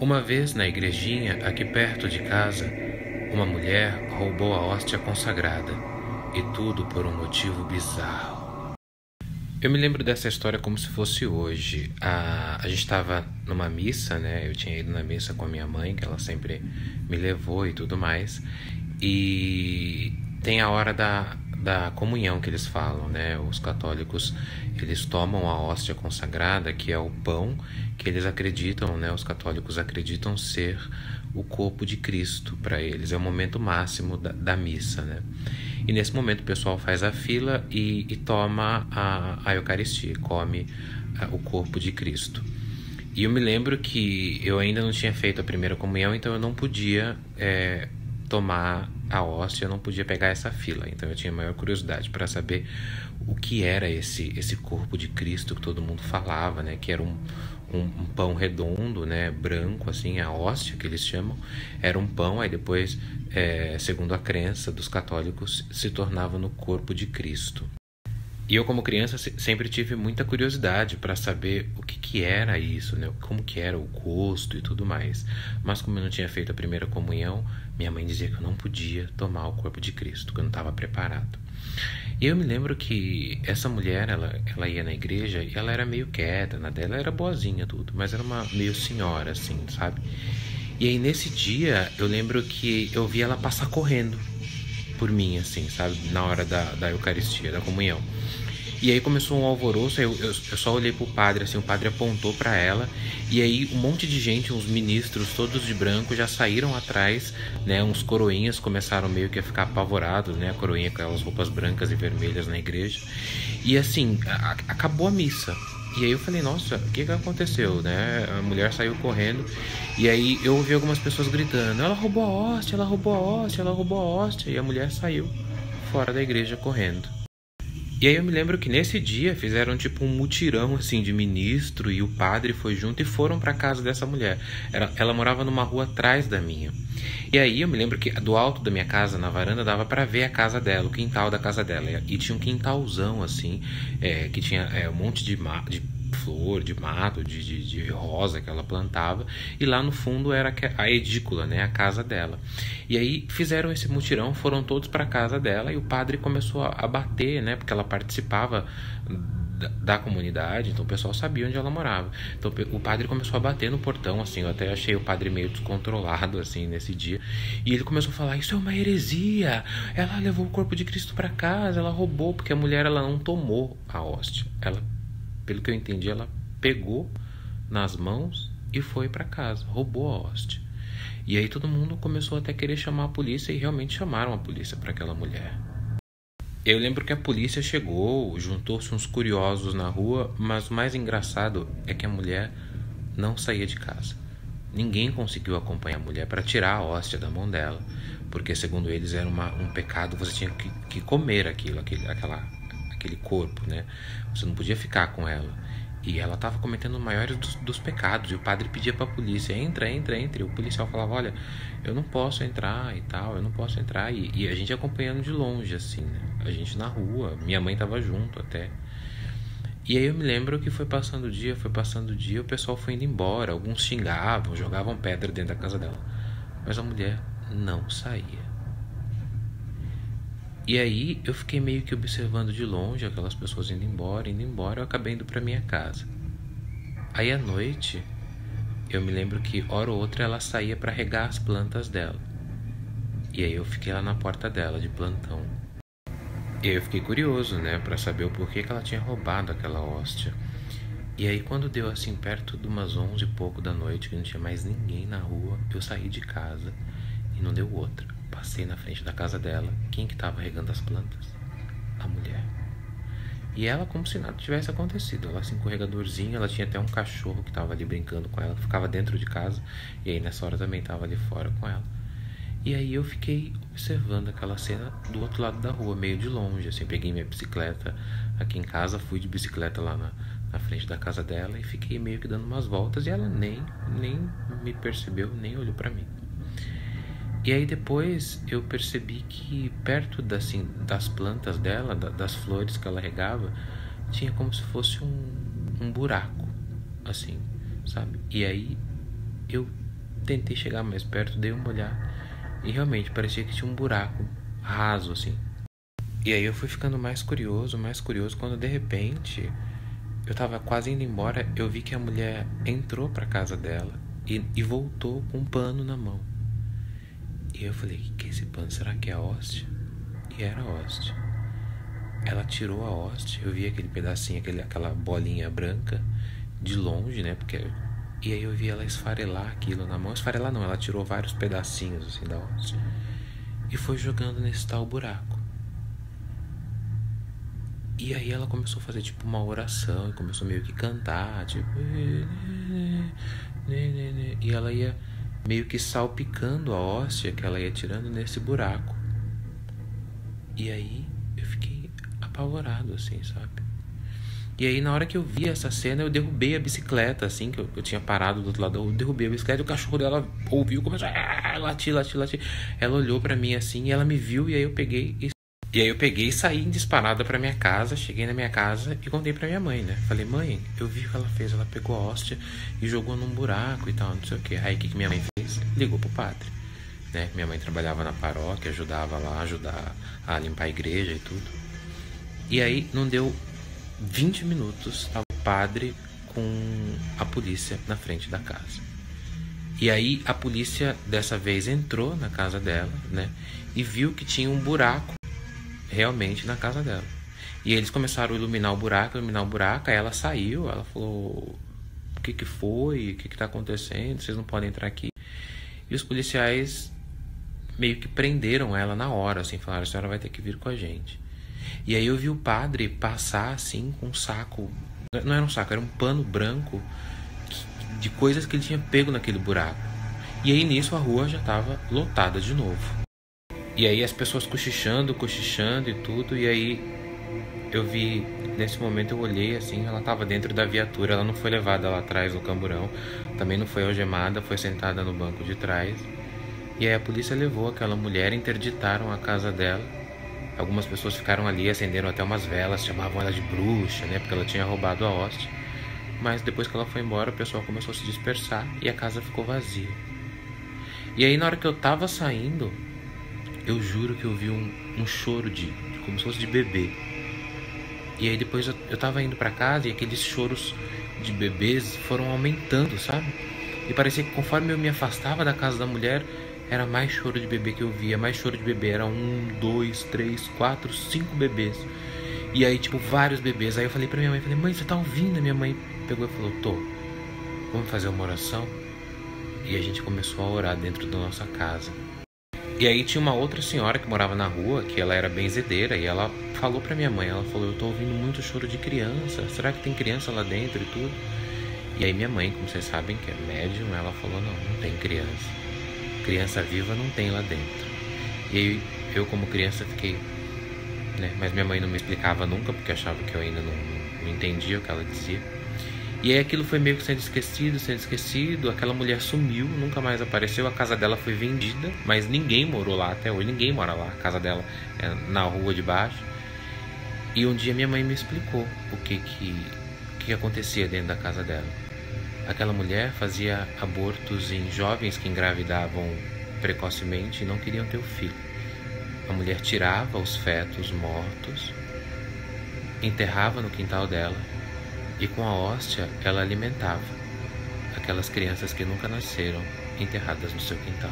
Uma vez na igrejinha, aqui perto de casa, uma mulher roubou a hóstia consagrada, e tudo por um motivo bizarro. Eu me lembro dessa história como se fosse hoje. A gente estava numa missa, né? Eu tinha ido na missa com a minha mãe, que ela sempre me levou e tudo mais. E tem a hora da comunhão que eles falam, né? Os católicos, eles tomam a hóstia consagrada, que é o pão que eles acreditam, né? Os católicos acreditam ser o corpo de Cristo para eles. É o momento máximo da missa, né? E nesse momento o pessoal faz a fila e toma a Eucaristia, come o corpo de Cristo. E eu me lembro que eu ainda não tinha feito a primeira comunhão, então eu não podia tomar a hóstia, eu não podia pegar essa fila. Então eu tinha maior curiosidade para saber o que era esse corpo de Cristo que todo mundo falava, né? Que era um pão redondo, né? Branco, assim, a hóstia que eles chamam. Era um pão, aí depois, segundo a crença dos católicos, se tornava no corpo de Cristo. E eu, como criança, sempre tive muita curiosidade para saber o que era isso, né? Como que era o gosto e tudo mais. Mas como eu não tinha feito a primeira comunhão, minha mãe dizia que eu não podia tomar o corpo de Cristo, que eu não estava preparado. E eu me lembro que essa mulher, ela ia na igreja e ela era meio quieta, na dela era boazinha tudo, mas era uma meio senhora, assim, sabe? E aí nesse dia, eu lembro que eu vi ela passar correndo por mim, assim, sabe? Na hora da Eucaristia, da comunhão. E aí começou um alvoroço, eu só olhei pro padre, assim, o padre apontou pra ela, e aí um monte de gente, uns ministros todos de branco já saíram atrás, né, uns coroinhas começaram meio que a ficar apavorados, né, a coroinha com aquelas roupas brancas e vermelhas na igreja, e assim, acabou a missa. E aí eu falei, nossa, o que aconteceu, né? A mulher saiu correndo, e aí eu ouvi algumas pessoas gritando, ela roubou a hóstia, ela roubou a hóstia, ela roubou a hóstia, e a mulher saiu fora da igreja correndo. E aí eu me lembro que nesse dia fizeram tipo um mutirão assim de ministro, e o padre foi junto e foram para casa dessa mulher. Ela morava numa rua atrás da minha. E aí eu me lembro que do alto da minha casa, na varanda, dava para ver a casa dela, o quintal da casa dela. E tinha um quintalzão assim, que tinha um monte de flor, de mato, de rosa que ela plantava, e lá no fundo era a edícula, né, a casa dela. E aí fizeram esse mutirão, foram todos para a casa dela, e o padre começou a bater, né, porque ela participava da comunidade, então o pessoal sabia onde ela morava. Então o padre começou a bater no portão, assim, eu até achei o padre meio descontrolado, assim, nesse dia, e ele começou a falar, isso é uma heresia, ela levou o corpo de Cristo para casa, ela roubou, porque a mulher, ela não tomou a hóstia, pelo que eu entendi, ela pegou nas mãos e foi para casa, roubou a hóstia. E aí todo mundo começou até a querer chamar a polícia, e realmente chamaram a polícia para aquela mulher. Eu lembro que a polícia chegou, juntou-se uns curiosos na rua, mas o mais engraçado é que a mulher não saía de casa. Ninguém conseguiu acompanhar a mulher para tirar a hóstia da mão dela, porque segundo eles era um pecado, você tinha que comer aquele corpo, né? Você não podia ficar com ela. E ela estava cometendo o maior dos pecados. E o padre pedia para a polícia, entra. E o policial falava, olha, eu não posso entrar e tal, eu não posso entrar. E a gente acompanhando de longe, assim, né? A gente na rua, minha mãe estava junto até. E aí eu me lembro que foi passando o dia, o pessoal foi indo embora. Alguns xingavam, jogavam pedra dentro da casa dela. Mas a mulher não saía. E aí eu fiquei meio que observando de longe aquelas pessoas indo embora, eu acabei indo para minha casa. Aí à noite, eu me lembro que hora ou outra ela saía para regar as plantas dela. E aí eu fiquei lá na porta dela de plantão. E aí eu fiquei curioso, né, para saber o porquê que ela tinha roubado aquela hóstia. E aí quando deu assim perto de umas 11 e pouco da noite, que não tinha mais ninguém na rua, eu saí de casa e não deu outra. Passei na frente da casa dela. Quem que estava regando as plantas? A mulher. E ela, como se nada tivesse acontecido. Ela assim, com o regadorzinho, ela tinha até um cachorro que estava ali brincando com ela, que ficava dentro de casa. E aí nessa hora também estava ali fora com ela. E aí eu fiquei observando aquela cena do outro lado da rua, meio de longe. Assim, peguei minha bicicleta aqui em casa, fui de bicicleta lá na frente da casa dela e fiquei meio que dando umas voltas. E ela nem me percebeu, nem olhou para mim. E aí depois eu percebi que perto das plantas dela, das flores que ela regava, tinha como se fosse um buraco, assim, sabe? E aí eu tentei chegar mais perto, dei uma olhada e realmente parecia que tinha um buraco raso assim. E aí eu fui ficando mais curioso, quando de repente eu tava quase indo embora, eu vi que a mulher entrou pra casa dela e voltou com um pano na mão. E eu falei, que é esse pano? Será que é a hóstia? E era a hóstia. Ela tirou a hóstia, eu vi aquele pedacinho, aquela bolinha branca de longe, né? E aí eu vi ela esfarelar aquilo na mão. Esfarelar não, ela tirou vários pedacinhos assim da hóstia e foi jogando nesse tal buraco. E aí ela começou a fazer tipo uma oração e começou meio que cantar, tipo, e ela ia meio que salpicando a hóstia que ela ia tirando nesse buraco. E aí eu fiquei apavorado assim, sabe? E aí na hora que eu vi essa cena, eu derrubei a bicicleta, assim, que eu tinha parado do outro lado, eu derrubei a bicicleta e o cachorro dela ouviu, começou a latir. Ela olhou pra mim assim, e ela me viu, e aí eu peguei e saí disparada pra minha casa. Cheguei na minha casa e contei pra minha mãe, né? Falei, mãe, eu vi o que ela fez. Ela pegou a hóstia e jogou num buraco e tal, não sei o que. Aí o que minha mãe fez? Ligou pro padre, né? Minha mãe trabalhava na paróquia, ajudava a limpar a igreja e tudo. E aí não deu 20 minutos, tava o padre com a polícia na frente da casa. E aí a polícia dessa vez entrou na casa dela, né? E viu que tinha um buraco realmente na casa dela. E eles começaram a iluminar o buraco. Aí ela saiu, ela falou, o que foi? O que tá acontecendo? Vocês não podem entrar aqui. E os policiais meio que prenderam ela na hora, assim, falaram, a senhora vai ter que vir com a gente. E aí eu vi o padre passar assim com um saco, não era um saco, era um pano branco de coisas que ele tinha pego naquele buraco. E aí nisso a rua já estava lotada de novo. E aí as pessoas cochichando e tudo. E aí eu vi, nesse momento eu olhei assim, ela estava dentro da viatura, ela não foi levada lá atrás no camburão, também não foi algemada, foi sentada no banco de trás. E aí a polícia levou aquela mulher, interditaram a casa dela. Algumas pessoas ficaram ali, acenderam até umas velas, chamavam ela de bruxa, né? Porque ela tinha roubado a hóstia. Mas depois que ela foi embora, o pessoal começou a se dispersar e a casa ficou vazia. E aí na hora que eu tava saindo, eu juro que eu vi um choro como se fosse de bebê. E aí depois eu tava indo pra casa e aqueles choros de bebês foram aumentando, sabe? E parecia que conforme eu me afastava da casa da mulher, era mais choro de bebê que eu via, mais choro de bebê. Era 1, 2, 3, 4, 5 bebês. E aí, tipo, vários bebês. Aí eu falei pra minha mãe, mãe, você tá ouvindo? Minha mãe pegou e falou, tô. Vamos fazer uma oração? E a gente começou a orar dentro da nossa casa. E aí tinha uma outra senhora que morava na rua, que ela era benzedeira, e ela falou pra minha mãe, ela falou, eu tô ouvindo muito choro de criança, será que tem criança lá dentro e tudo? E aí minha mãe, como vocês sabem, que é médium, ela falou, não tem criança viva não tem lá dentro. E aí eu como criança fiquei, né, mas minha mãe não me explicava nunca, porque achava que eu ainda não entendia o que ela dizia. E aí aquilo foi meio que sendo esquecido, aquela mulher sumiu, nunca mais apareceu, a casa dela foi vendida, mas ninguém morou lá até hoje, ninguém mora lá, a casa dela é na rua de baixo. E um dia minha mãe me explicou o que acontecia dentro da casa dela. Aquela mulher fazia abortos em jovens que engravidavam precocemente e não queriam ter o filho. A mulher tirava os fetos mortos, enterrava no quintal dela e com a hóstia ela alimentava aquelas crianças que nunca nasceram enterradas no seu quintal.